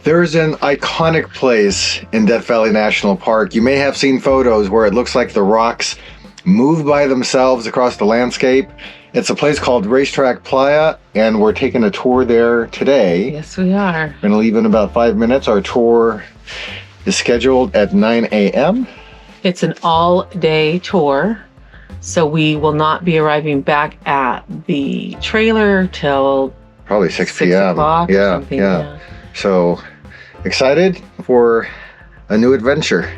There's an iconic place in Death Valley National Park. You may have seen photos where it looks like the rocks move by themselves across the landscape. It's a place called Racetrack Playa, and we're taking a tour there today. Yes, we are. We're going to leave in about 5 minutes. Our tour is scheduled at 9 a.m. It's an all-day tour, so we will not be arriving back at the trailer till probably 6 p.m. o'clock or something. Yeah. So excited for a new adventure.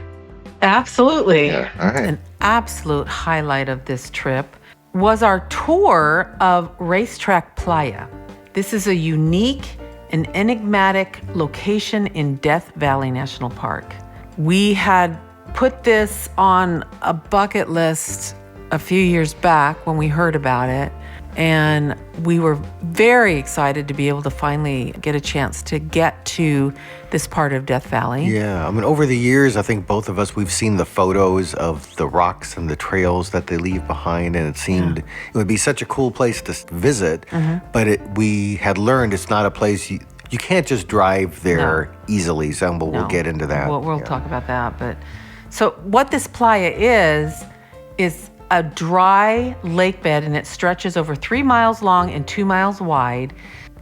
Absolutely. Yeah. All right. An absolute highlight of this trip was our tour of Racetrack Playa. This is a unique and enigmatic location in Death Valley National Park. We had put this on a bucket list a few years back when we heard about it, and we were very excited to be able to finally get a chance to get to this part of Death Valley. Yeah, I mean, over the years, I think both of us, we've seen the photos of the rocks and the trails that they leave behind, and it seemed it would be such a cool place to visit, but we had learned it's not a place you can't just drive there easily, so we'll get into that. We'll talk about that. But so what this playa is a dry lake bed, and it stretches over 3 miles long and 2 miles wide.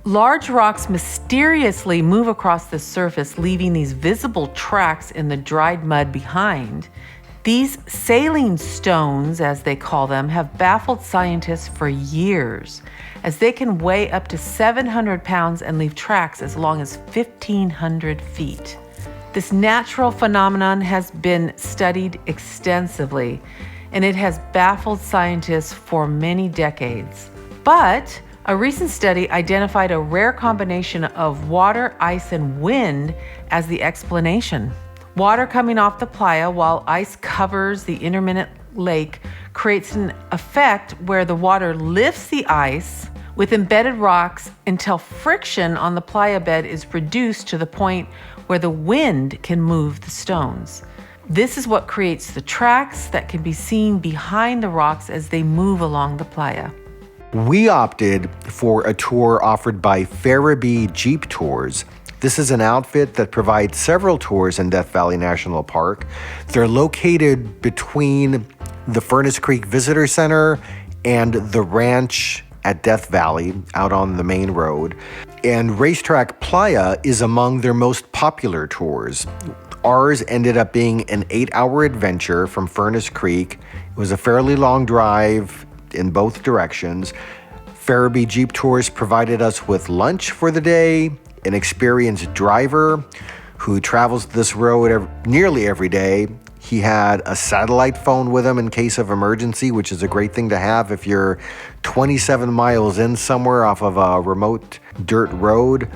Large rocks mysteriously move across the surface, leaving these visible tracks in the dried mud behind. These sailing stones, as they call them, have baffled scientists for years, as they can weigh up to 700 pounds and leave tracks as long as 1,500 feet. This natural phenomenon has been studied extensively, and it has baffled scientists for many decades. But a recent study identified a rare combination of water, ice, and wind as the explanation. Water coming off the playa while ice covers the intermittent lake creates an effect where the water lifts the ice with embedded rocks until friction on the playa bed is reduced to the point where the wind can move the stones. This is what creates the tracks that can be seen behind the rocks as they move along the playa. We opted for a tour offered by Ubehebe Jeep Tours. This is an outfit that provides several tours in Death Valley National Park. They're located between the Furnace Creek Visitor Center and the ranch at Death Valley out on the main road. And Racetrack Playa is among their most popular tours. Ours ended up being an 8-hour adventure from Furnace Creek. It was a fairly long drive in both directions. Ubehebe Jeep Tours provided us with lunch for the day, an experienced driver who travels this road nearly every day. He had a satellite phone with him in case of emergency, which is a great thing to have if you're 27 miles in somewhere off of a remote dirt road.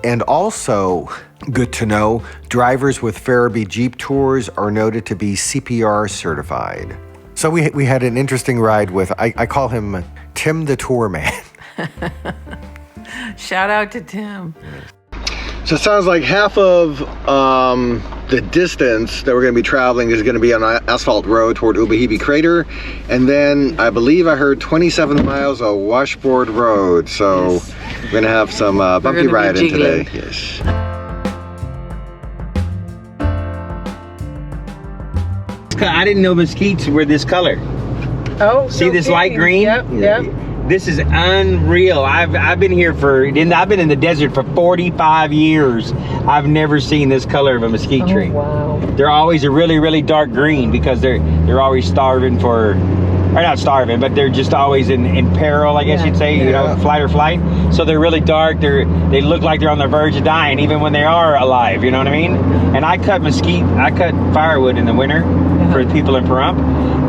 And also, good to know, drivers with Ubehebe Jeep Tours are noted to be CPR certified. So we had an interesting ride with, I call him Tim the Tour Man. Shout out to Tim. So it sounds like half of the distance that we're going to be traveling is going to be on an asphalt road toward Ubehebe Crater. And then I believe I heard 27 miles of washboard road. So we're going to have some bumpy riding today. Yes. I didn't know mesquites were this color. Oh, see this light green? Yep. This is unreal. I've been here I've been in the desert for 45 years. I've never seen this color of a mesquite tree. Wow. They're always a really, really dark green because they're always starving for, or not starving, but they're just always in peril, I guess you'd say, you know, fight or flight. So they're really dark. They look like they're on the verge of dying, even when they are alive, you know what I mean? And I cut firewood in the winter for the people in Pahrump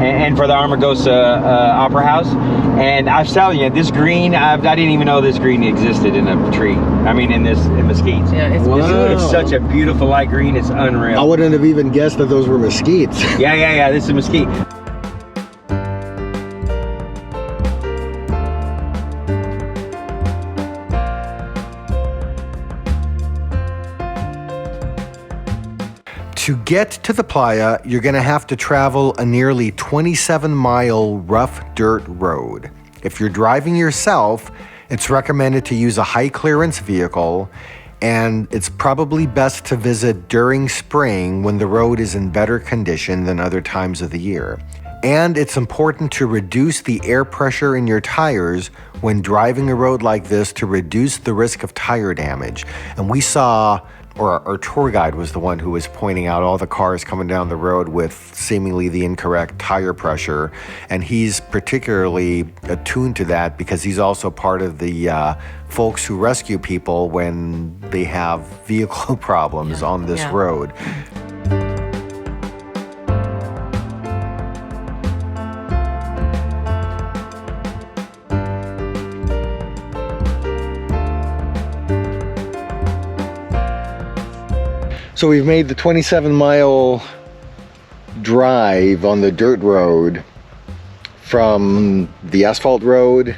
and for the Amargosa Opera House. And I'm telling you, this green, I didn't even know this green existed in a tree. I mean, in mesquites. Yeah, It's such a beautiful light green. It's unreal. I wouldn't have even guessed that those were mesquites. Yeah. This is a mesquite. To get to the playa, you're going to have to travel a nearly 27-mile rough dirt road. If you're driving yourself, it's recommended to use a high-clearance vehicle, And it's probably best to visit during spring when the road is in better condition than other times of the year. And it's important to reduce the air pressure in your tires when driving a road like this to reduce the risk of tire damage. And we saw, or our tour guide was the one who was pointing out all the cars coming down the road with seemingly the incorrect tire pressure. And he's particularly attuned to that because he's also part of the folks who rescue people when they have vehicle problems on this road. So we've made the 27-mile drive on the dirt road from the asphalt road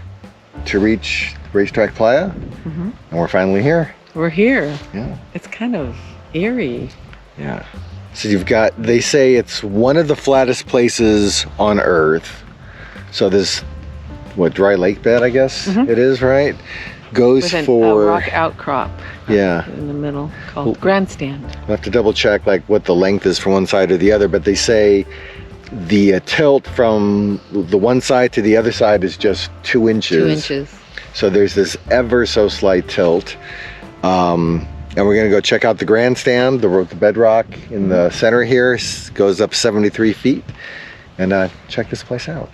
to reach Racetrack Playa, and we're finally here. We're here. Yeah. It's kind of eerie. Yeah. So you've got, they say it's one of the flattest places on Earth. So this, what, dry lake bed, I guess it is, right? Goes With for a rock outcrop. Yeah. In the middle, called Grandstand. We'll have to double check like what the length is from one side or the other, but they say the tilt from the one side to the other side is just 2 inches. 2 inches. So there's this ever so slight tilt. And we're gonna go check out the grandstand, the bedrock in the center here goes up 73 feet, and check this place out.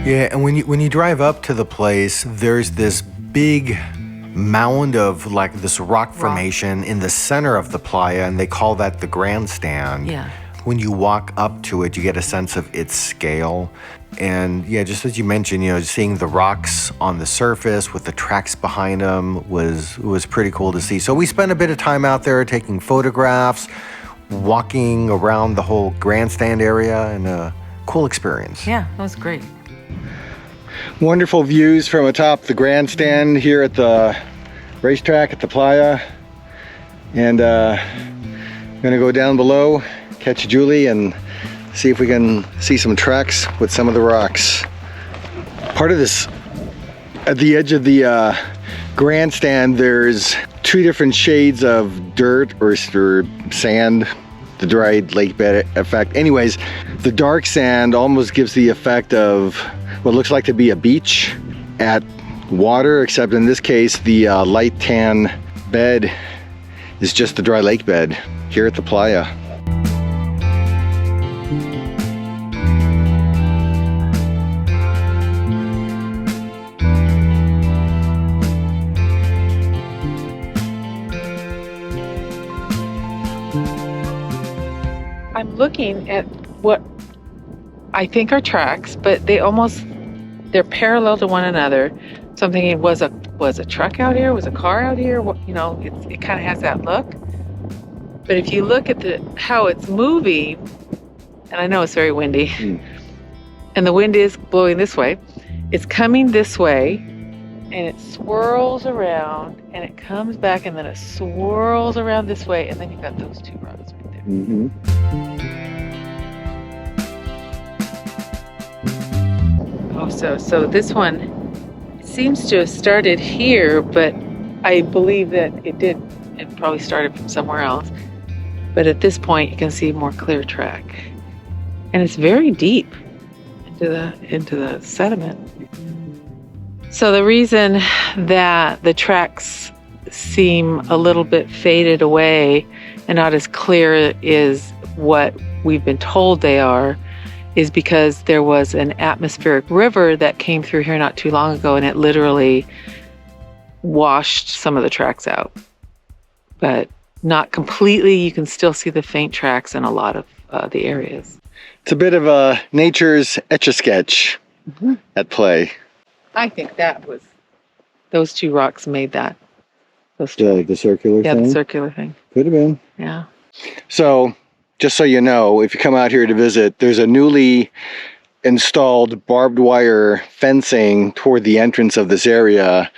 Yeah, and when you drive up to the place, there's this big mound of like this rock formation in the center of the playa, and they call that the grandstand. Yeah. When you walk up to it, you get a sense of its scale. And yeah, just as you mentioned, seeing the rocks on the surface with the tracks behind them was pretty cool to see. So we spent a bit of time out there taking photographs, walking around the whole grandstand area, and a cool experience. Yeah, that was great. Wonderful views from atop the grandstand here at the racetrack at the playa. And I'm gonna go down below, catch Julie, and see if we can see some tracks with some of the rocks. Part of this, at the edge of the grandstand, there's 2 different shades of dirt or sand, the dried lake bed effect. Anyways, the dark sand almost gives the effect of what looks like to be a beach at water, except in this case, the light tan bed is just the dry lake bed here at the playa. I'm looking at what I think are tracks, but they're parallel to one another. So I'm thinking, was a truck out here? Was a car out here? It kind of has that look. But if you look at how it's moving, and I know it's very windy, and the wind is blowing this way, it's coming this way, and it swirls around, and it comes back, and then it swirls around this way, and then you've got those 2 roads right there. So this one seems to have started here, but I believe that it probably started from somewhere else. But at this point, you can see more clear track. And it's very deep into the sediment. So the reason that the tracks seem a little bit faded away and not as clear as what we've been told they are is because there was an atmospheric river that came through here not too long ago, and it literally washed some of the tracks out. But not completely. You can still see the faint tracks in a lot of the areas. It's a bit of a nature's Etch-a-Sketch at play. I think those 2 rocks made that. Those 2. The circular thing? Yeah, the circular thing. Could have been. Yeah. So, just so you know, if you come out here to visit, there's a newly installed barbed wire fencing toward the entrance of this area.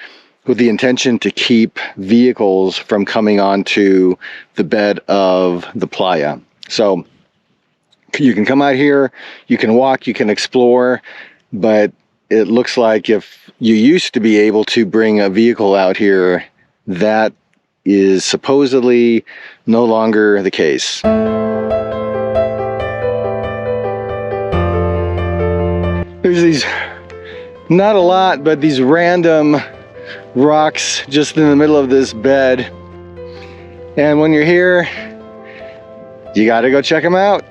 with the intention to keep vehicles from coming onto the bed of the playa. So you can come out here, you can walk, you can explore, but it looks like if you used to be able to bring a vehicle out here, that is supposedly no longer the case. There's these, not a lot, but these random rocks just in the middle of this bed. And when you're here, you gotta go check them out.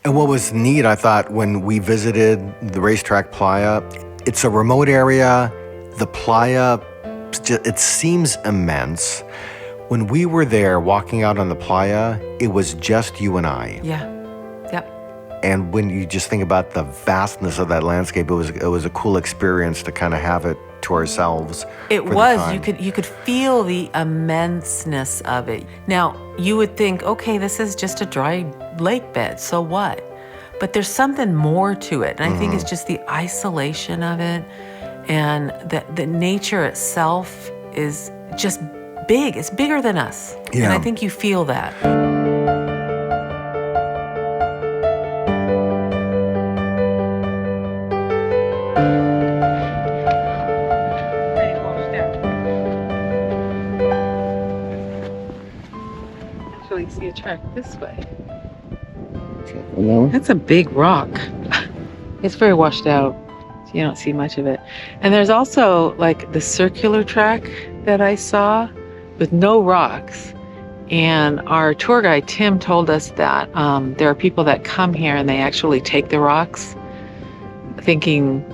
And what was neat, I thought, when we visited the Racetrack Playa, it's a remote area. The playa, it seems immense. When we were there walking out on the playa, it was just you and I. Yeah. Yep. And when you just think about the vastness of that landscape, it was a cool experience to kind of have it to ourselves. It was. You could feel the immenseness of it. Now, you would think, okay, this is just a dry lake bed, so what? But there's something more to it. And I think it's just the isolation of it, and the nature itself is just big. It's bigger than us. Yeah. And I think you feel that. Actually, see a track this way. That's a big rock. It's very washed out, so you don't see much of it. And there's also like the circular track that I saw with no rocks. And our tour guide, Tim, told us that there are people that come here and they actually take the rocks thinking,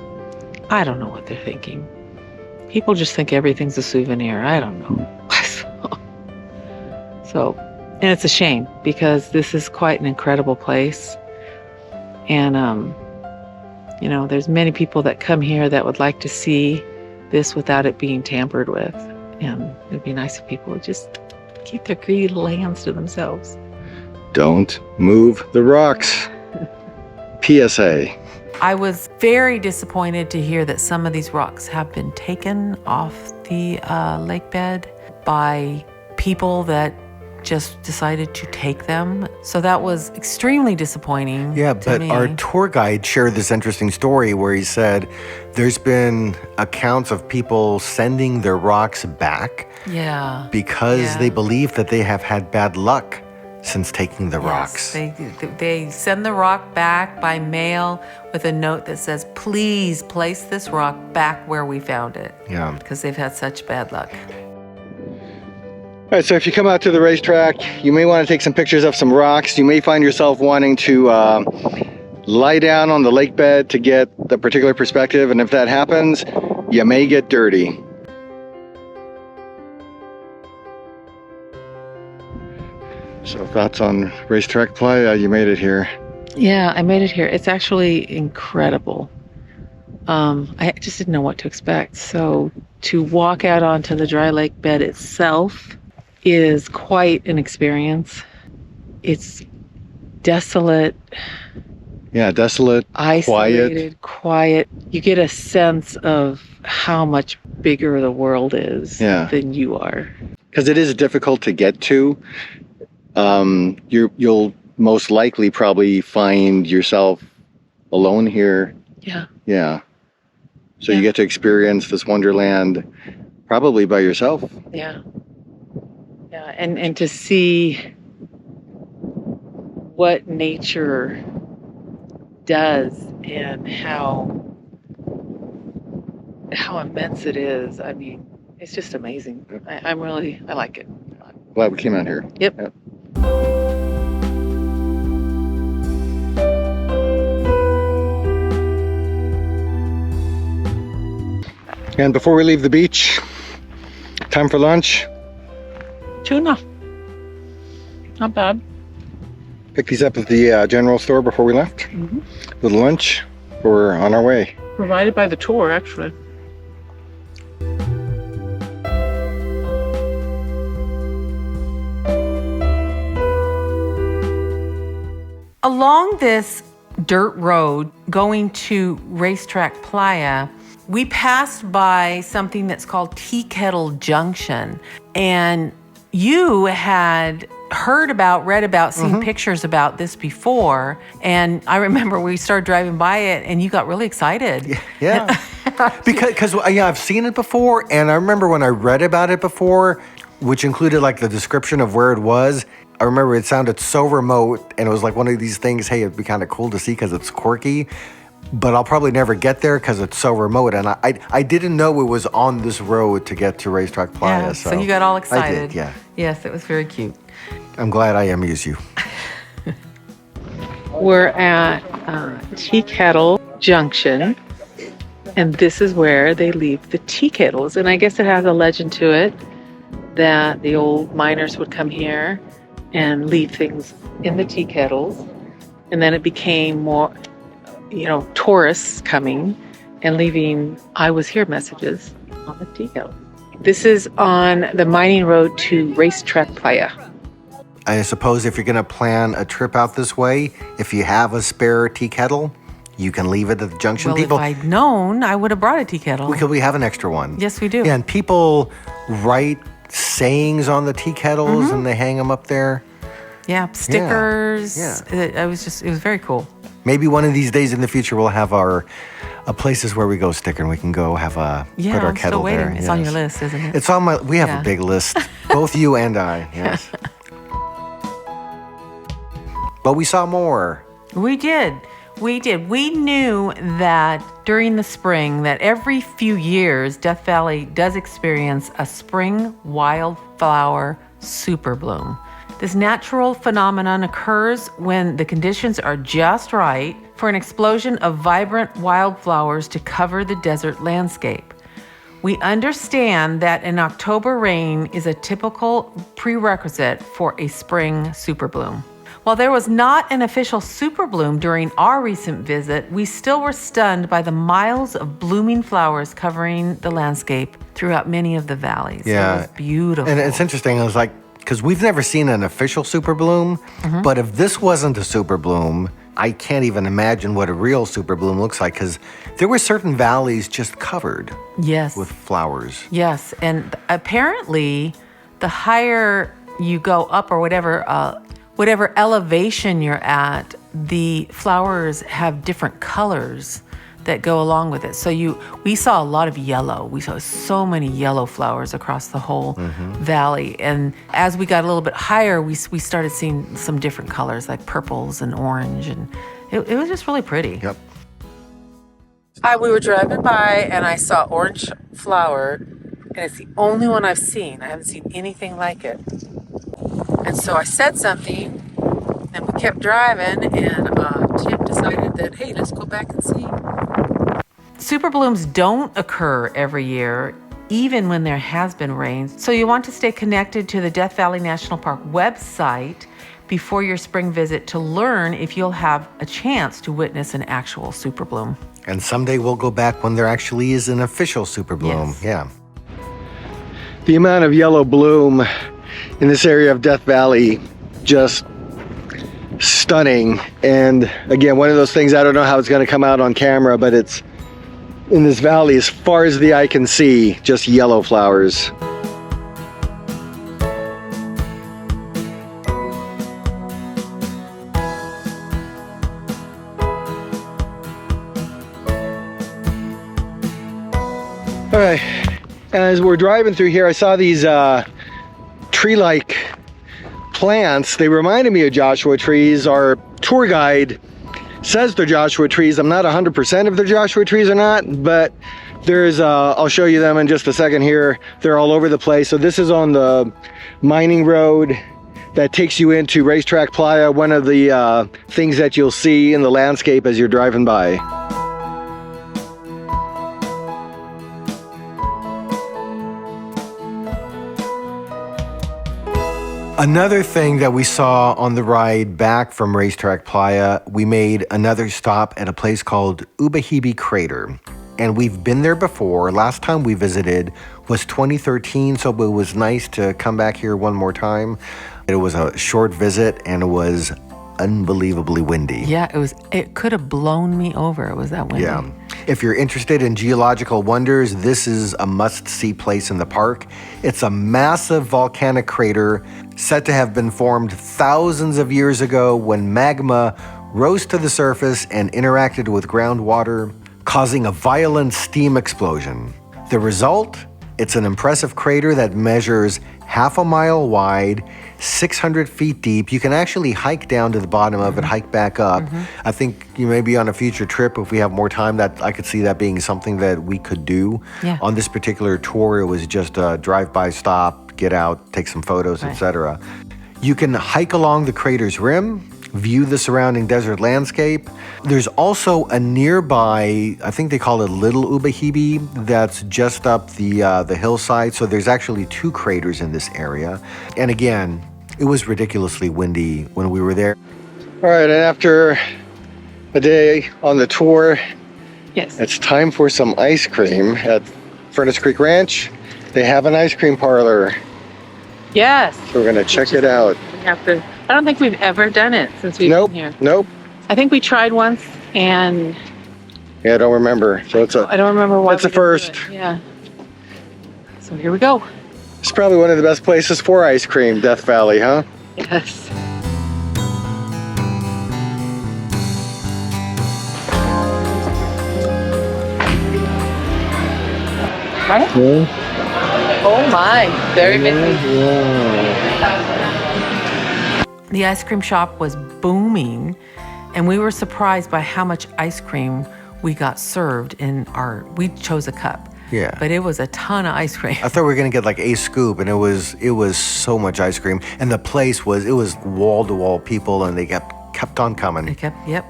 I don't know what they're thinking. People just think everything's a souvenir. I don't know. And it's a shame because this is quite an incredible place. And, there's many people that come here that would like to see this without it being tampered with. And it'd be nice if people would just keep their greedy little hands to themselves. Don't move the rocks. PSA. I was very disappointed to hear that some of these rocks have been taken off the lake bed by people that just decided to take them. So that was extremely disappointing. Yeah, but our tour guide shared this interesting story where he said there's been accounts of people sending their rocks back because they believe that they have had bad luck since taking the rocks. They send the rock back by mail with a note that says, please place this rock back where we found it. Yeah. Because they've had such bad luck. All right, so if you come out to the racetrack, you may want to take some pictures of some rocks. You may find yourself wanting to lie down on the lake bed to get the particular perspective, and if that happens, you may get dirty. So thoughts on Racetrack Playa? You made it here. Yeah, I made it here. It's actually incredible. I just didn't know what to expect. So to walk out onto the dry lake bed itself is quite an experience. It's desolate. Yeah, desolate, isolated, quiet. You get a sense of how much bigger the world is than you are. Because it is difficult to get to. You'll most likely probably find yourself alone here. Yeah. Yeah. So you get to experience this wonderland probably by yourself. Yeah. Yeah, and to see what nature does and how immense it is. I mean, it's just amazing. I like it. Glad we came out here. Yep. And before we leave the beach, time for lunch. Tuna. Not bad. Picked these up at the general store before we left. With lunch, we're on our way. Provided by the tour, actually. Along this dirt road going to Racetrack Playa, we passed by something that's called Teakettle Junction. And you had read about, seen pictures about this before. And I remember we started driving by it and you got really excited. Yeah. because I've seen it before. And I remember when I read about it before, which included like the description of where it was, I remember it sounded so remote and it was like one of these things, hey, it'd be kind of cool to see because it's quirky, but I'll probably never get there because it's so remote. And I didn't know it was on this road to get to Racetrack Playa. Yeah, so you got all excited. I did, yeah. Yes, it was very cute. I'm glad I amuse you. We're at Teakettle Junction, and this is where they leave the tea kettles. And I guess it has a legend to it that the old miners would come here and leave things in the tea kettles. And then it became more, tourists coming and leaving "I was here" messages on the tea kettle. This is on the mining road to Racetrack Playa. I suppose if you're going to plan a trip out this way, if you have a spare tea kettle, you can leave it at the junction. Well, if I'd known, I would have brought a tea kettle. We have an extra one. Yes, we do. Yeah, and people write sayings on the tea kettles and they hang them up there. Yeah, stickers. Yeah. It was very cool. Maybe one of these days in the future we'll have our places where we go sticker and we can go have put our I'm kettle still waiting. there. It's on your list, isn't it? It's on we have a big list. Both you and I, yes. But we saw more. We did. We knew that during the spring, that every few years, Death Valley does experience a spring wildflower super bloom. This natural phenomenon occurs when the conditions are just right for an explosion of vibrant wildflowers to cover the desert landscape. We understand that an October rain is a typical prerequisite for a spring super bloom. While there was not an official super bloom during our recent visit, we still were stunned by the miles of blooming flowers covering the landscape throughout many of the valleys. Yeah. It was beautiful. And it's interesting, it was like, because we've never seen an official super bloom, but if this wasn't a super bloom, I can't even imagine what a real super bloom looks like, because there were certain valleys just covered with flowers. Yes, and apparently the higher you go up or whatever elevation you're at, the flowers have different colors that go along with it. So we saw a lot of yellow. We saw so many yellow flowers across the whole valley. And as we got a little bit higher, we started seeing some different colors like purples and orange. And it was just really pretty. Yep. We were driving by and I saw orange flower, and it's the only one I've seen. I haven't seen anything like it. And so I said something, and we kept driving, and Tim decided that, hey, let's go back and see. Super blooms don't occur every year, even when there has been rain. So you want to stay connected to the Death Valley National Park website before your spring visit to learn if you'll have a chance to witness an actual super bloom. And someday we'll go back when there actually is an official super bloom. Yes. Yeah. The amount of yellow bloom in this area of Death Valley, just stunning. And again, one of those things, I don't know how it's going to come out on camera, but it's in this valley, as far as the eye can see, just yellow flowers. All right, as we're driving through here, I saw these tree-like plants. They reminded me of Joshua trees. Our tour guide says they're Joshua trees. I'm not 100% if they're Joshua trees or not, but there's, I'll show you them in just a second here. They're all over the place. So this is on the mining road that takes you into Racetrack Playa, one of the things that you'll see in the landscape as you're driving by. Another thing that we saw on the ride back from Racetrack Playa, we made another stop at a place called Ubehebe Crater. And we've been there before. Last time we visited was 2013, so it was nice to come back here one more time. It was a short visit and it was unbelievably windy. Yeah, it could have blown me over. It was that windy. Yeah. If you're interested in geological wonders, this is a must-see place in the park. It's a massive volcanic crater said to have been formed thousands of years ago when magma rose to the surface and interacted with groundwater, causing a violent steam explosion. The result? It's an impressive crater that measures half a mile wide, 600 feet deep. You can actually hike down to the bottom of it, hike back up. I think you may be on a future trip, if we have more time, that I could see that being something that we could do. Yeah. On this particular tour, it was just a drive-by stop, get out, take some photos, etc. You can hike along the crater's rim, view the surrounding desert landscape. There's also a nearby, I think they call it Little Ubehebe, that's just up the hillside. So there's actually two craters in this area. And again, it was ridiculously windy when we were there. All right, and after a day on the tour, Yes. it's time for some ice cream at Furnace Creek Ranch. They have an ice cream parlor, Yes. so we're gonna check it out. We have to. I don't think we've ever done it since we've Nope, been here. nope. I think we tried once, and Yeah, I don't remember. So I don't remember why. It's a we didn't do first. it. Yeah. So here we go. it's probably one of the best places for ice cream, Death Valley, huh? Yes. Right? Oh my, very busy. The ice cream shop was booming, and we were surprised by how much ice cream we got served we chose a cup. Yeah. But it was a ton of ice cream. I thought we were gonna get like a scoop, and it was so much ice cream. And the place was wall-to-wall people, and they kept on coming. Yep.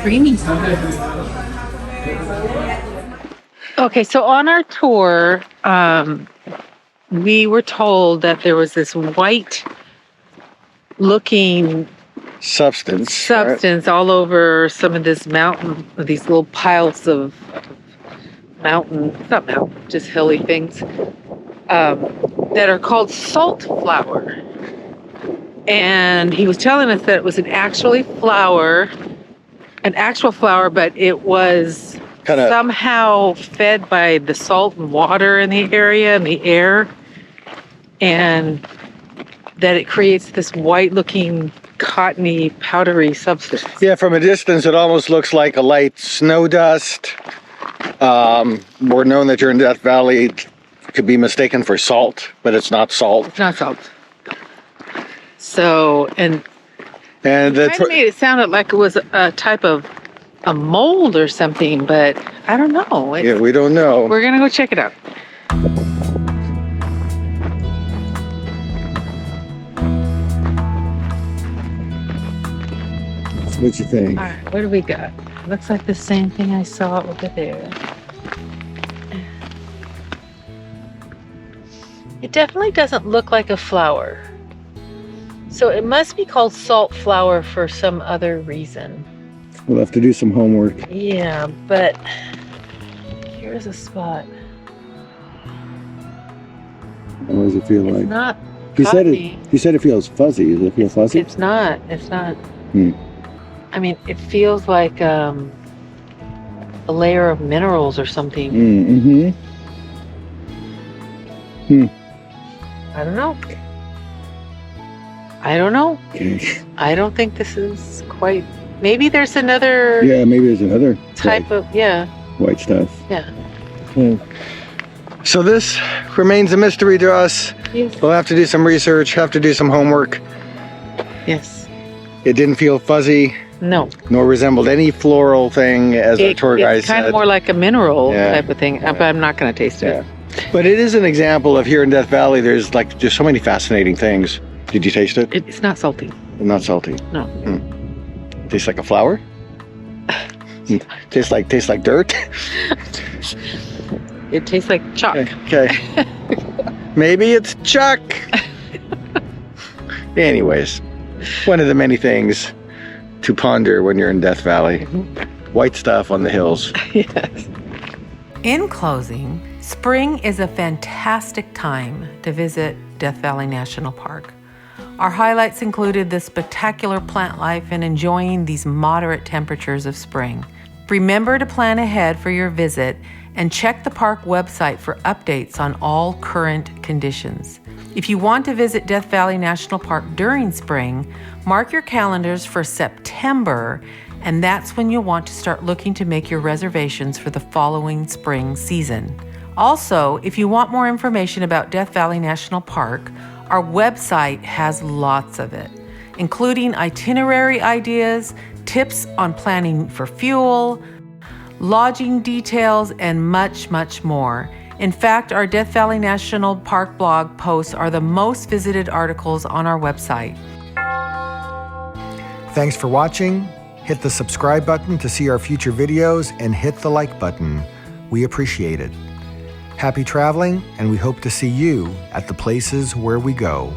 Creamy. Okay, so on our tour, we were told that there was this white-looking Substance. all over some of this mountain, these little piles of not mountain, just hilly things, that are called salt flour. And he was telling us that it was an actual flower, but it was somehow fed by the salt and water in the area and the air, and that it creates this white-looking, cottony, powdery substance. Yeah, from a distance, it almost looks like a light snow dust. We're known that you're in Death Valley. It could be mistaken for salt, but it's not salt. It's not salt. So, and And it kind of made it sounded like it was a type of a mold or something, but I don't know. yeah, we don't know. We're gonna go check it out. What you think? All right, what do we got? Looks like the same thing I saw over there. It definitely doesn't look like a flower. So it must be called salt flour for some other reason. We'll have to do some homework. Yeah, but here's a spot. What does it feel It's like? not He said cottony. it feels fuzzy. Does it feel fuzzy? It's not. Hmm. I mean, it feels like a layer of minerals or something. Mm-hmm. I don't know. Okay. I don't think this is quite. Maybe there's another Yeah, maybe there's another type of. Yeah. white stuff. Yeah. So this remains a mystery to us. Yes. We'll have to do some research, have to do some homework. Yes. It didn't feel fuzzy, No. nor resembled any floral thing, as our tour guide It's kind said. of more like a mineral Yeah. type of thing, but I'm not going to taste it. Yeah. But it is an example of here in Death Valley, there's like just so many fascinating things. Did you taste it? It's not salty. Not salty. No. Tastes like a flower? Tastes like dirt. It tastes like chalk. Okay. Maybe it's Chuck. Anyways, one of the many things to ponder when you're in Death Valley. White stuff on the hills. Yes. In closing, spring is a fantastic time to visit Death Valley National Park. Our highlights included the spectacular plant life and enjoying these moderate temperatures of spring. Remember to plan ahead for your visit and check the park website for updates on all current conditions. If you want to visit Death Valley National Park during spring, mark your calendars for September, and that's when you'll want to start looking to make your reservations for the following spring season. Also, if you want more information about Death Valley National Park, our website has lots of it, including itinerary ideas, tips on planning for fuel, lodging details, and much, much more. In fact, our Death Valley National Park blog posts are the most visited articles on our website. Thanks for watching. Hit the subscribe button to see our future videos and hit the like button. We appreciate it. Happy traveling, and we hope to see you at the places where we go.